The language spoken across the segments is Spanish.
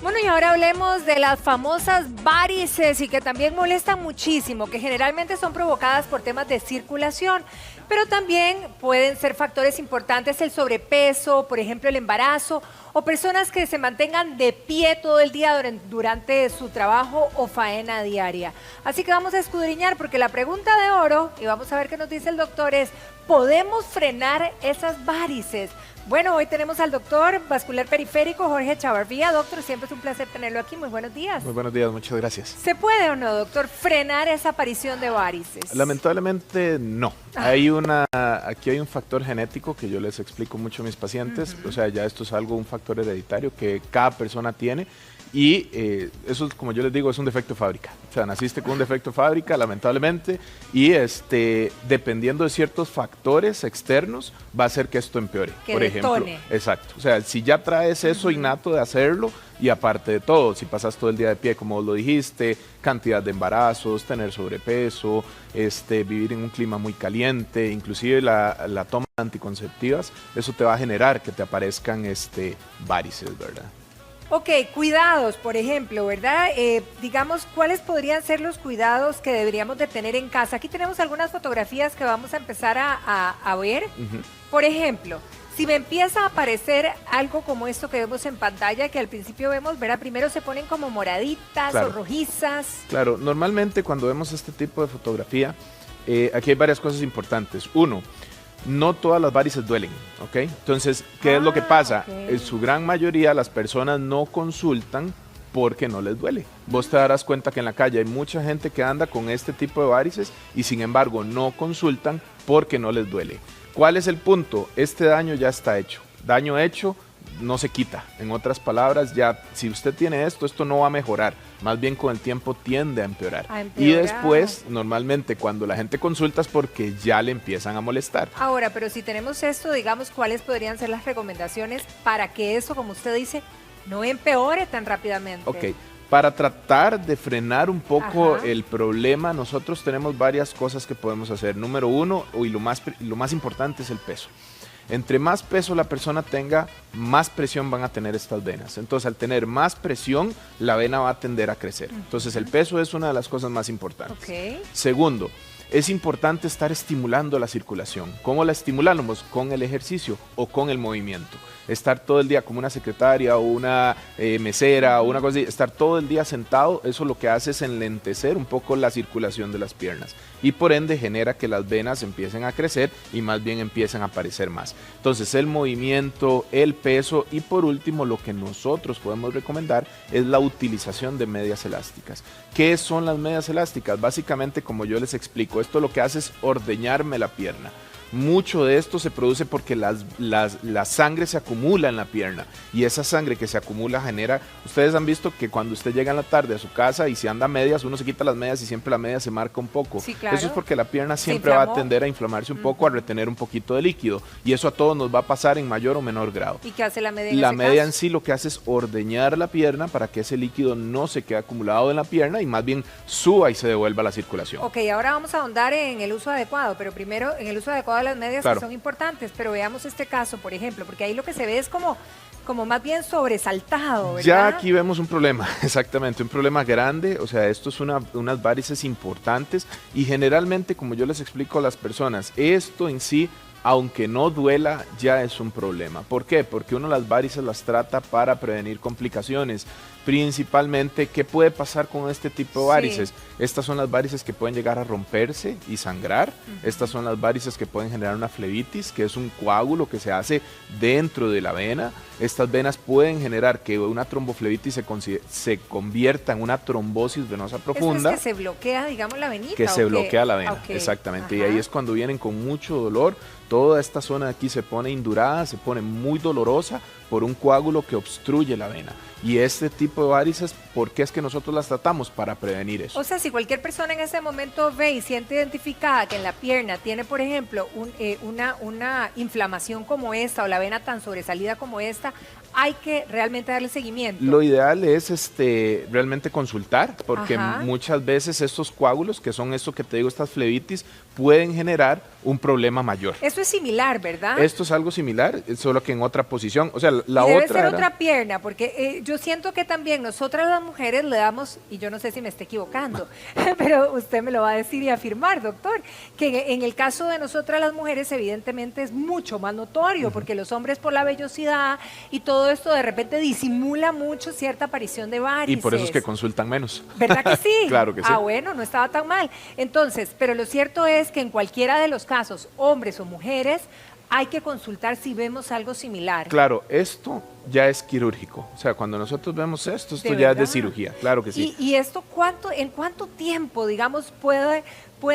Bueno, y ahora hablemos de las famosas varices y que también molestan muchísimo, que generalmente son provocadas por temas de circulación, pero también pueden ser factores importantes el sobrepeso, por ejemplo el embarazo, o personas que se mantengan de pie todo el día durante su trabajo o faena diaria. Así que vamos a escudriñar porque la pregunta de oro, y vamos a ver qué nos dice el doctor, es ¿podemos frenar esas varices? Bueno, hoy tenemos al doctor vascular periférico Jorge Chavarría. Doctor, siempre es un placer tenerlo aquí. Muy buenos días. Muy buenos días, muchas gracias. ¿Se puede o no, doctor, frenar esa aparición de varices? Lamentablemente no. Aquí hay un factor genético que yo les explico mucho a mis pacientes. O sea, ya esto es un factor hereditario que cada persona tiene. Y eso, como yo les digo, es un defecto de fábrica. O sea, naciste con un defecto de fábrica, lamentablemente, y dependiendo de ciertos factores externos, va a hacer que esto empeore. Que por ejemplo, detone. exacto. O sea, si ya traes eso innato de hacerlo, y aparte de todo, si pasas todo el día de pie, como vos lo dijiste, cantidad de embarazos, tener sobrepeso, vivir en un clima muy caliente, inclusive la toma de anticonceptivas, eso te va a generar que te aparezcan varices, ¿verdad? Ok, cuidados, por ejemplo, ¿verdad? Digamos, ¿cuáles podrían ser los cuidados que deberíamos de tener en casa? Aquí tenemos algunas fotografías que vamos a empezar a ver. Por ejemplo, si me empieza a aparecer algo como esto que vemos en pantalla, que al principio vemos, ¿verdad? Primero se ponen como moraditas, claro, o rojizas. Claro, normalmente cuando vemos este tipo de fotografía, aquí hay varias cosas importantes. Uno, no todas las varices duelen, ¿ok? Entonces, ¿qué es lo que pasa? En su gran mayoría las personas no consultan porque no les duele. Vos te darás cuenta que en la calle hay mucha gente que anda con este tipo de varices y sin embargo no consultan porque no les duele. ¿Cuál es el punto? Este daño ya está hecho. Daño hecho no se quita. En otras palabras, ya si usted tiene esto no va a mejorar. Más bien con el tiempo tiende a empeorar. Y después, normalmente, cuando la gente consulta es porque ya le empiezan a molestar. Ahora, pero si tenemos esto, digamos, ¿cuáles podrían ser las recomendaciones para que eso, como usted dice, no empeore tan rápidamente? Ok. Para tratar de frenar un poco el problema, nosotros tenemos varias cosas que podemos hacer. Número uno, y lo más importante es el peso. Entre más peso la persona tenga, más presión van a tener estas venas. Entonces, al tener más presión, la vena va a tender a crecer. Entonces, el peso es una de las cosas más importantes. Segundo, es importante estar estimulando la circulación. ¿Cómo la estimulamos? Con el ejercicio o con el movimiento. Estar todo el día como una secretaria o una mesera o una cosa así, estar todo el día sentado, eso lo que hace es enlentecer un poco la circulación de las piernas y por ende genera que las venas empiecen a crecer y más bien empiecen a aparecer más. Entonces el movimiento, el peso y por último lo que nosotros podemos recomendar es la utilización de medias elásticas. ¿Qué son las medias elásticas? Básicamente, como yo les explico, esto lo que hace es ordeñarme la pierna. Mucho de esto se produce porque la sangre se acumula en la pierna y esa sangre que se acumula genera, ustedes han visto que cuando usted llega en la tarde a su casa y si anda a medias, uno se quita las medias y siempre la media se marca un poco. Sí, claro. Eso es porque la pierna siempre va a tender a inflamarse un poco, a retener un poquito de líquido y eso a todos nos va a pasar en mayor o menor grado. ¿Y qué hace la media? La media en sí lo que hace es ordeñar la pierna para que ese líquido no se quede acumulado en la pierna y más bien suba y se devuelva la circulación. Ok, ahora vamos a ahondar en el uso adecuado, pero primero en el uso adecuado de las medias, claro, que son importantes, pero veamos este caso, por ejemplo, porque ahí lo que se ve es como más bien sobresaltado, ¿verdad? Ya aquí vemos un problema, exactamente, un problema grande, o sea, esto es unas varices importantes y generalmente, como yo les explico a las personas, esto en sí, aunque no duela, ya es un problema. ¿Por qué? Porque uno las varices las trata para prevenir complicaciones. Principalmente, ¿qué puede pasar con este tipo de varices? Sí. Estas son las varices que pueden llegar a romperse y sangrar. Estas son las varices que pueden generar una flebitis, que es un coágulo que se hace dentro de la vena. Estas venas pueden generar que una tromboflebitis se convierta en una trombosis venosa profunda. ¿Eso es que se bloquea, digamos, la venita? Que se bloquea la vena, exactamente. Y ahí es cuando vienen con mucho dolor. Toda esta zona de aquí se pone indurada, se pone muy dolorosa por un coágulo que obstruye la vena. Y este tipo de varices, ¿por qué es que nosotros las tratamos? Para prevenir eso. O sea, si cualquier persona en ese momento ve y siente identificada que en la pierna tiene, por ejemplo, una inflamación como esta o la vena tan sobresalida como esta, hay que realmente darle seguimiento. Lo ideal es realmente consultar, porque muchas veces estos coágulos, que son esto que te digo, estas flebitis, pueden generar un problema mayor. Eso es similar, ¿verdad? Esto es algo similar, solo que en otra posición. O sea, la debe otra ser otra pierna, porque yo yo siento que también nosotras las mujeres le damos, y yo no sé si me esté equivocando, pero usted me lo va a decir y afirmar, doctor, que en el caso de nosotras las mujeres evidentemente es mucho más notorio, porque los hombres por la vellosidad y todo esto de repente disimula mucho cierta aparición de varices. Y por eso es que consultan menos. ¿Verdad que sí? Claro que sí. Ah, bueno, no estaba tan mal. Entonces, pero lo cierto es que en cualquiera de los casos, hombres o mujeres, hay que consultar si vemos algo similar. Claro, esto ya es quirúrgico. O sea, cuando nosotros vemos esto ya es de cirugía, claro que sí. ¿Y esto en cuánto tiempo, digamos, puede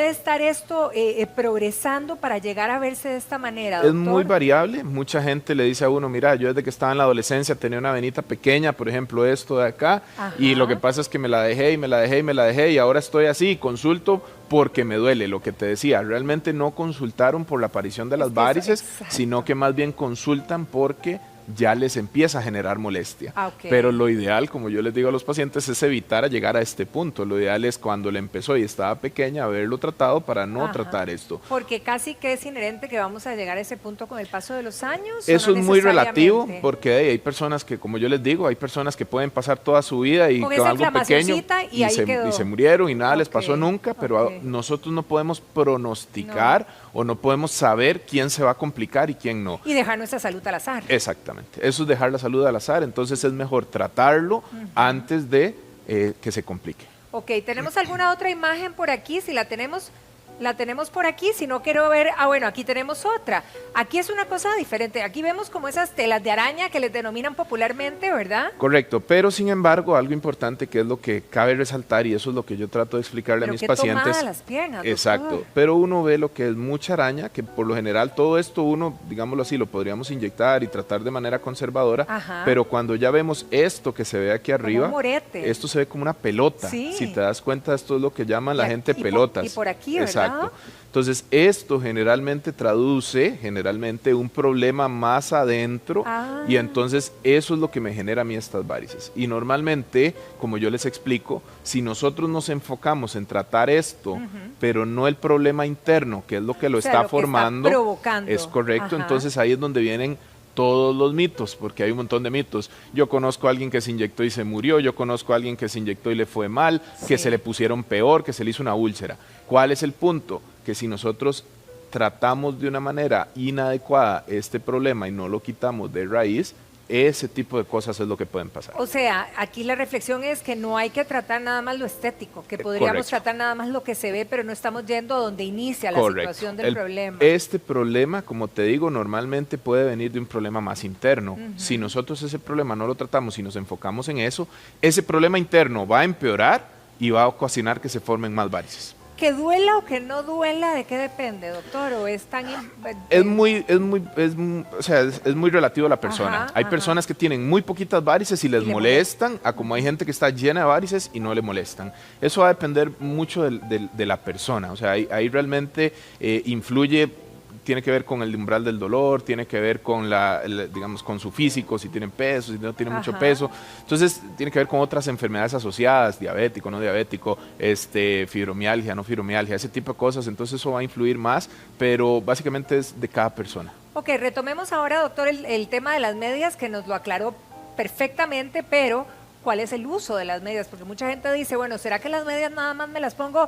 estar esto progresando para llegar a verse de esta manera, doctor? Es muy variable. Mucha gente le dice a uno, mira, yo desde que estaba en la adolescencia tenía una venita pequeña, por ejemplo, esto de acá, Ajá. y lo que pasa es que me la dejé y me la dejé y me la dejé y ahora estoy así, consulto porque me duele, lo que te decía. Realmente no consultaron por la aparición de las varices, sino que más bien consultan porque ya les empieza a generar molestia. Okay. Pero lo ideal, como yo les digo a los pacientes, es evitar a llegar a este punto. Lo ideal es cuando le empezó y estaba pequeña, haberlo tratado para no tratar esto. Porque casi que es inherente que vamos a llegar a ese punto con el paso de los años. Eso es muy relativo, porque hay personas que, como yo les digo, hay personas que pueden pasar toda su vida y con algo pequeño y se murieron y nada les pasó nunca, pero nosotros no podemos pronosticar o no podemos saber quién se va a complicar y quién no. Y dejar nuestra salud al azar. Exactamente. Eso es dejar la salud al azar, entonces es mejor tratarlo antes de que se complique. Ok, ¿tenemos alguna otra imagen por aquí? Si la tenemos por aquí, si no quiero ver, bueno, aquí tenemos otra. Aquí es una cosa diferente, aquí vemos como esas telas de araña que les denominan popularmente, ¿verdad? Correcto, pero sin embargo, algo importante que es lo que cabe resaltar y eso es lo que yo trato de explicarle a mis pacientes. Tomada las piernas, exacto, doctor. pero uno ve lo que es mucha araña, que por lo general todo esto uno, digámoslo así, lo podríamos inyectar y tratar de manera conservadora, pero cuando ya vemos esto que se ve aquí arriba, como un morete. Esto se ve como una pelota. Sí. Si te das cuenta, esto es lo que llaman la gente pelotas. Y por aquí, ¿verdad? Exacto. Entonces, esto generalmente traduce un problema más adentro y entonces eso es lo que me genera a mí estas varices. Y normalmente, como yo les explico, si nosotros nos enfocamos en tratar esto, pero no el problema interno, que es lo que lo está formando, está provocando. Es correcto, entonces ahí es donde vienen todos los mitos, porque hay un montón de mitos. Yo conozco a alguien que se inyectó y se murió, yo conozco a alguien que se inyectó y le fue mal, que se le pusieron peor, que se le hizo una úlcera. ¿Cuál es el punto? Que si nosotros tratamos de una manera inadecuada este problema y no lo quitamos de raíz, ese tipo de cosas es lo que pueden pasar. O sea, aquí la reflexión es que no hay que tratar nada más lo estético, que podríamos tratar nada más lo que se ve, pero no estamos yendo a donde inicia la situación del problema. Este problema, como te digo, normalmente puede venir de un problema más interno. Si nosotros ese problema no lo tratamos y nos enfocamos en eso, ese problema interno va a empeorar y va a ocasionar que se formen más varices. ¿Que duela o que no duela? ¿De qué depende, doctor? ¿O es tan...? Es muy relativo a la persona. Hay personas que tienen muy poquitas varices y les molestan, a como hay gente que está llena de varices y no le molestan. Eso va a depender mucho de la persona. O sea, ahí realmente influye. Tiene que ver con el umbral del dolor, tiene que ver con digamos, con su físico, si tienen peso, si no tienen mucho peso. Entonces, tiene que ver con otras enfermedades asociadas, diabético, no diabético, fibromialgia, no fibromialgia, ese tipo de cosas. Entonces, eso va a influir más, pero básicamente es de cada persona. Ok, retomemos ahora, doctor, el tema de las medias, que nos lo aclaró perfectamente, pero ¿cuál es el uso de las medias? Porque mucha gente dice, bueno, ¿será que las medias nada más me las pongo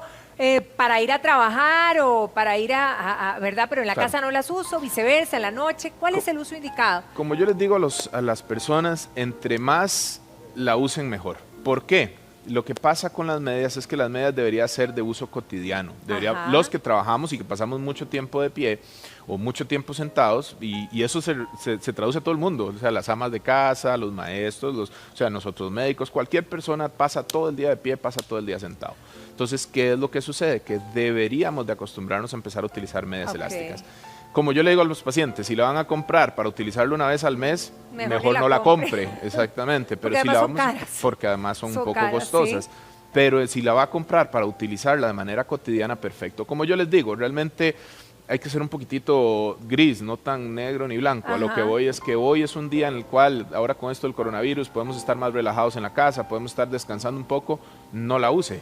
para ir a trabajar o para ir ¿verdad? Pero en la casa no las uso, viceversa, en la noche. ¿Cuál es el uso indicado? Como yo les digo a las personas, entre más la usen, mejor. ¿Por qué? Lo que pasa con las medias es que las medias deberían ser de uso cotidiano. Los que trabajamos y que pasamos mucho tiempo de pie o mucho tiempo sentados, y eso se traduce a todo el mundo, o sea, las amas de casa, los maestros, o sea, nosotros médicos, cualquier persona pasa todo el día de pie, pasa todo el día sentado. Entonces, ¿qué es lo que sucede? Que deberíamos de acostumbrarnos a empezar a utilizar medias elásticas. Como yo le digo a los pacientes, si la van a comprar para utilizarlo una vez al mes, mejor no la compre. Exactamente. Pero si la vamos, porque además son un poco costosas. ¿Sí? Pero si la va a comprar para utilizarla de manera cotidiana, perfecto. Como yo les digo, realmente hay que ser un poquitito gris, no tan negro ni blanco. A lo que voy es que hoy es un día en el cual, ahora con esto del coronavirus, podemos estar más relajados en la casa, podemos estar descansando un poco, no la use.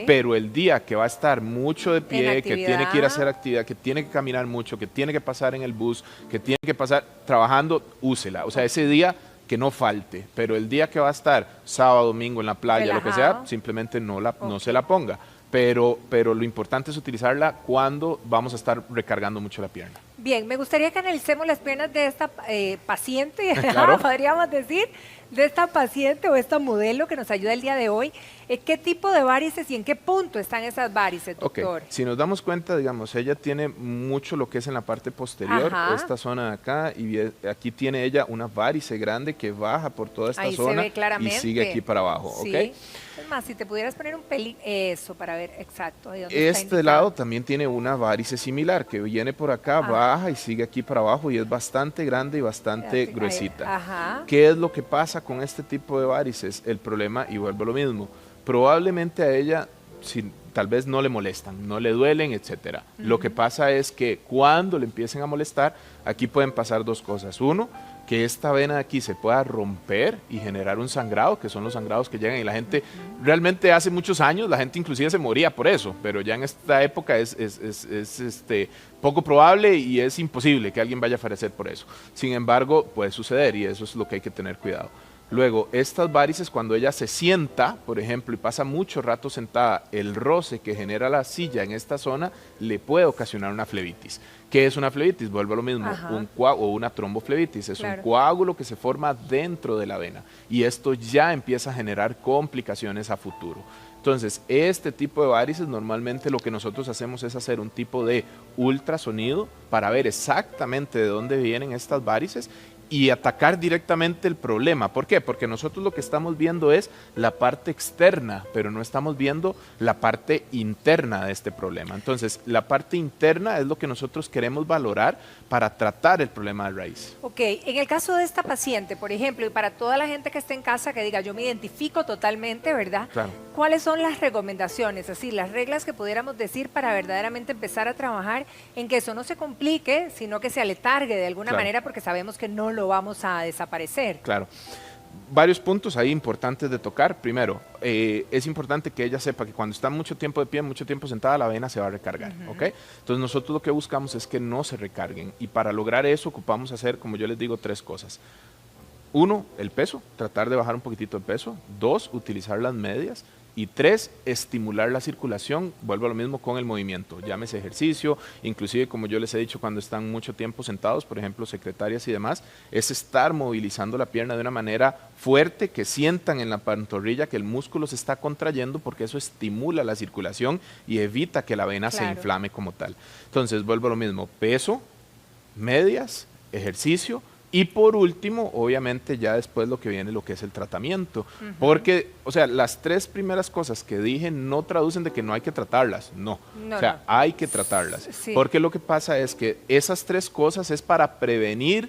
Pero el día que va a estar mucho de pie, que tiene que ir a hacer actividad, que tiene que caminar mucho, que tiene que pasar en el bus, que tiene que pasar trabajando, úsela. O sea, ese día que no falte, pero el día que va a estar sábado, domingo en la playa, lo que sea, simplemente no se la ponga. Pero lo importante es utilizarla cuando vamos a estar recargando mucho la pierna. Bien, me gustaría que analicemos las piernas de esta paciente, Claro. podríamos decir, de esta paciente o esta modelo que nos ayuda el día de hoy. ¿Qué tipo de varices y en qué punto están esas varices, doctor? Si nos damos cuenta, digamos, ella tiene mucho lo que es en la parte posterior, esta zona de acá, y aquí tiene ella una varice grande que baja por toda esta zona se ve claramente. Y sigue aquí para abajo, Sí. ¿ok? Es más, si te pudieras poner un pelín, eso, para ver exacto. ¿De dónde está Este indicado? lado también tiene una varice similar, que viene por acá, baja y sigue aquí para abajo, y es bastante grande y bastante gruesita. ¿Qué es lo que pasa con este tipo de varices? El problema, y vuelvo a lo mismo, probablemente a ella, tal vez no le molestan, no le duelen, etcétera. Lo que pasa es que cuando le empiecen a molestar, aquí pueden pasar dos cosas. Uno, que esta vena de aquí se pueda romper y generar un sangrado, que son los sangrados que llegan, y la gente, realmente hace muchos años, la gente inclusive se moría por eso, pero ya en esta época es poco probable y es imposible que alguien vaya a fallecer por eso. Sin embargo, puede suceder y eso es lo que hay que tener cuidado. Luego, estas varices, cuando ella se sienta, por ejemplo, y pasa mucho rato sentada, el roce que genera la silla en esta zona le puede ocasionar una flebitis. ¿Qué es una flebitis? Vuelvo a lo mismo, o una tromboflebitis. Es un coágulo que se forma dentro de la vena y esto ya empieza a generar complicaciones a futuro. Entonces, este tipo de varices, normalmente lo que nosotros hacemos es hacer un tipo de ultrasonido para ver exactamente de dónde vienen estas varices y atacar directamente el problema. ¿Por qué? Porque nosotros lo que estamos viendo es la parte externa, pero no estamos viendo la parte interna de este problema. Entonces, la parte interna es lo que nosotros queremos valorar para tratar el problema de raíz. Ok, en el caso de esta paciente, por ejemplo, y para toda la gente que esté en casa que diga, yo me identifico totalmente, ¿verdad? Claro. ¿Cuáles son las recomendaciones, así, las reglas que pudiéramos decir para verdaderamente empezar a trabajar en que eso no se complique, sino que se aletargue de alguna manera, porque sabemos que no lo vamos a desaparecer? Claro. Varios puntos ahí importantes de tocar. Primero, es importante que ella sepa que cuando está mucho tiempo de pie, mucho tiempo sentada, la vena se va a recargar, ¿ok? Entonces nosotros lo que buscamos es que no se recarguen y para lograr eso ocupamos hacer, como yo les digo, tres cosas. Uno, el peso, tratar de bajar un poquitito de peso. Dos, utilizar las medias. Y tres, estimular la circulación, vuelvo a lo mismo con el movimiento, llámese ejercicio, inclusive como yo les he dicho cuando están mucho tiempo sentados, por ejemplo secretarias y demás, es estar movilizando la pierna de una manera fuerte, que sientan en la pantorrilla que el músculo se está contrayendo porque eso estimula la circulación y evita que la vena se inflame como tal. Entonces vuelvo a lo mismo, peso, medias, ejercicio. Y por último, obviamente ya después lo que viene lo que es el tratamiento, porque, o sea, las tres primeras cosas que dije no traducen de que no hay que tratarlas, no, hay que tratarlas, porque lo que pasa es que esas tres cosas es para prevenir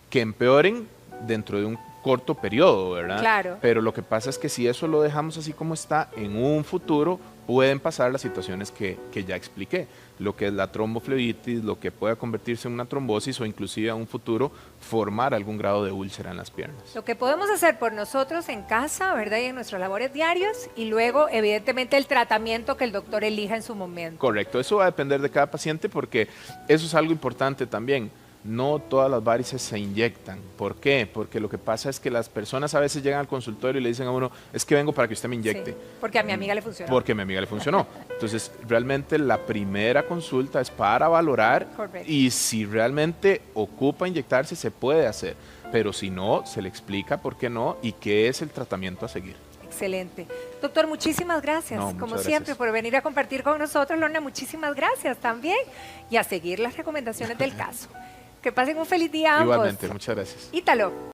que empeoren dentro de un corto periodo, ¿verdad? Claro. Pero lo que pasa es que si eso lo dejamos así como está, en un futuro pueden pasar las situaciones que ya expliqué, lo que es la tromboflebitis, lo que pueda convertirse en una trombosis o inclusive a un futuro formar algún grado de úlcera en las piernas. Lo que podemos hacer por nosotros en casa, ¿verdad? Y en nuestros labores diarios y luego, evidentemente, el tratamiento que el doctor elija en su momento. Correcto, eso va a depender de cada paciente porque eso es algo importante también. No todas las varices se inyectan. ¿Por qué? Porque lo que pasa es que las personas a veces llegan al consultorio y le dicen a uno, es que vengo para que usted me inyecte. Sí, porque a mi amiga le funcionó. Porque a mi amiga le funcionó. Entonces, realmente la primera consulta es para valorar y si realmente ocupa inyectarse, se puede hacer. Pero si no, se le explica por qué no y qué es el tratamiento a seguir. Excelente. Doctor, muchísimas gracias, como siempre, por venir a compartir con nosotros. Lorna, muchísimas gracias también. Y a seguir las recomendaciones del caso. Que pasen un feliz día ambos. Igualmente, muchas gracias. Ítalo.